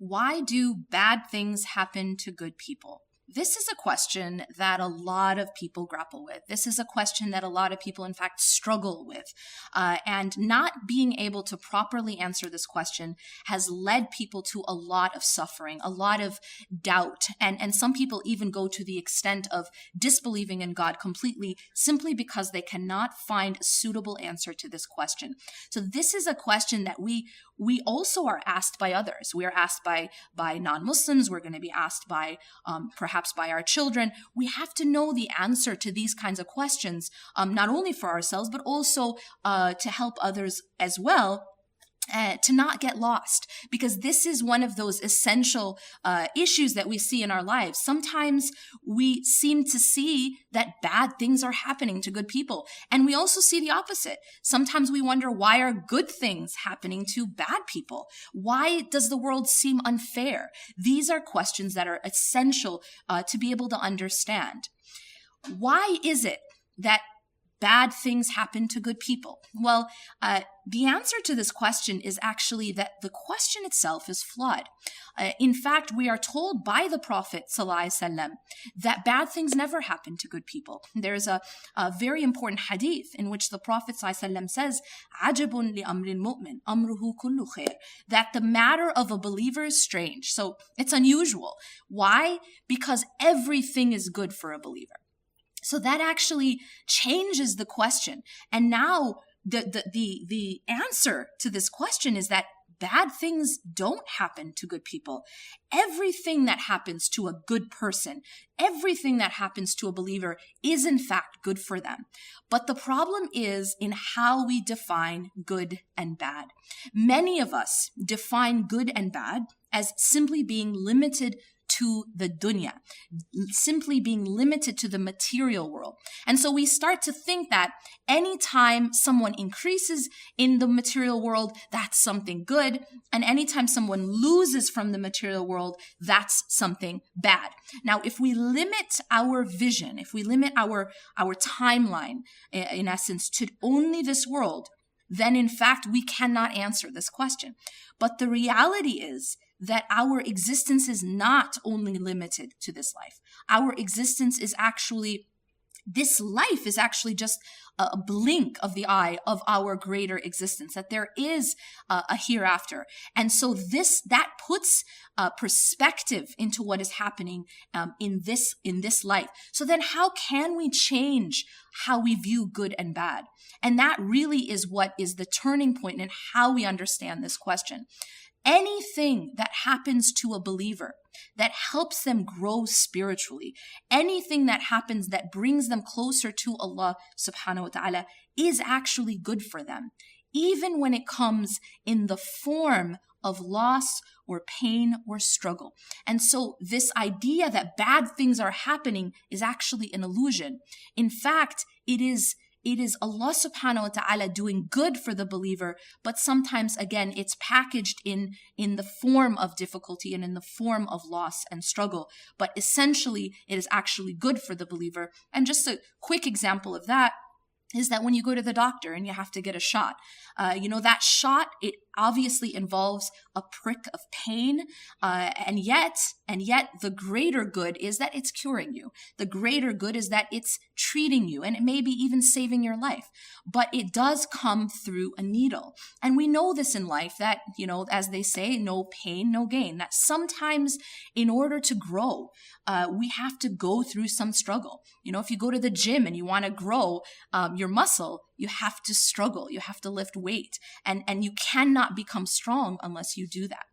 Why do bad things happen to good people? This is a question that a lot of people grapple with. This is a question that a lot of people, in fact, struggle with. And not being able to properly answer this question has led people to a lot of suffering, a lot of doubt. And some people even go to the extent of disbelieving in God completely simply because they cannot find a suitable answer to this question. So this is a question that we also are asked by others. We are asked by non-Muslims. We're going to be asked by perhaps by our children. We have to know the answer to these kinds of questions, not only for ourselves, but also to help others as well. To not get lost, because this is one of those essential issues that we see in our lives. Sometimes we seem to see that bad things are happening to good people, and we also see the opposite. Sometimes we wonder, why are good things happening to bad people? Why does the world seem unfair? These are questions that are essential to be able to understand. Why is it that bad things happen to good people? Well, the answer to this question is actually that the question itself is flawed. In fact, we are told by the Prophet ﷺ that bad things never happen to good people. There's a very important hadith in which the Prophet ﷺ says, عَجَبٌ لِأَمْرِ الْمُؤْمِنِ أَمْرُهُ كُلُّ خَيْرٍ, that the matter of a believer is strange. So it's unusual. Why? Because everything is good for a believer. So that actually changes the question. And now the answer to this question is that bad things don't happen to good people. Everything that happens to a good person, everything that happens to a believer is in fact good for them. But the problem is in how we define good and bad. Many of us define good and bad as simply being limited to the dunya, simply being limited to the material world. And so we start to think that anytime someone increases in the material world, that's something good. And anytime someone loses from the material world, that's something bad. Now, if we limit our vision, if we limit our timeline, in essence, to only this world, then in fact, we cannot answer this question. But the reality is that our existence is not only limited to this life. Our existence is actually, this life is actually just a blink of the eye of our greater existence, that there is a hereafter. And so that puts perspective into what is happening in this life. So then how can we change how we view good and bad? And that really is what is the turning point in how we understand this question. Anything that happens to a believer that helps them grow spiritually, anything that happens that brings them closer to Allah subhanahu wa ta'ala is actually good for them, even when it comes in the form of loss or pain or struggle. And so this idea that bad things are happening is actually an illusion. In fact, it is Allah subhanahu wa ta'ala doing good for the believer, but sometimes, again, it's packaged in the form of difficulty and in the form of loss and struggle. But essentially, it is actually good for the believer. And just a quick example of that is that when you go to the doctor and you have to get a shot, that shot, it obviously involves a prick of pain, and yet the greater good is that it's curing you. The greater good is that it's treating you, and it may be even saving your life. But it does come through a needle. And we know this in life that, as they say, no pain, no gain. That sometimes in order to grow, we have to go through some struggle. If you go to the gym and you want to grow your muscle, you have to struggle. You have to lift weight. And you cannot become strong unless you do that.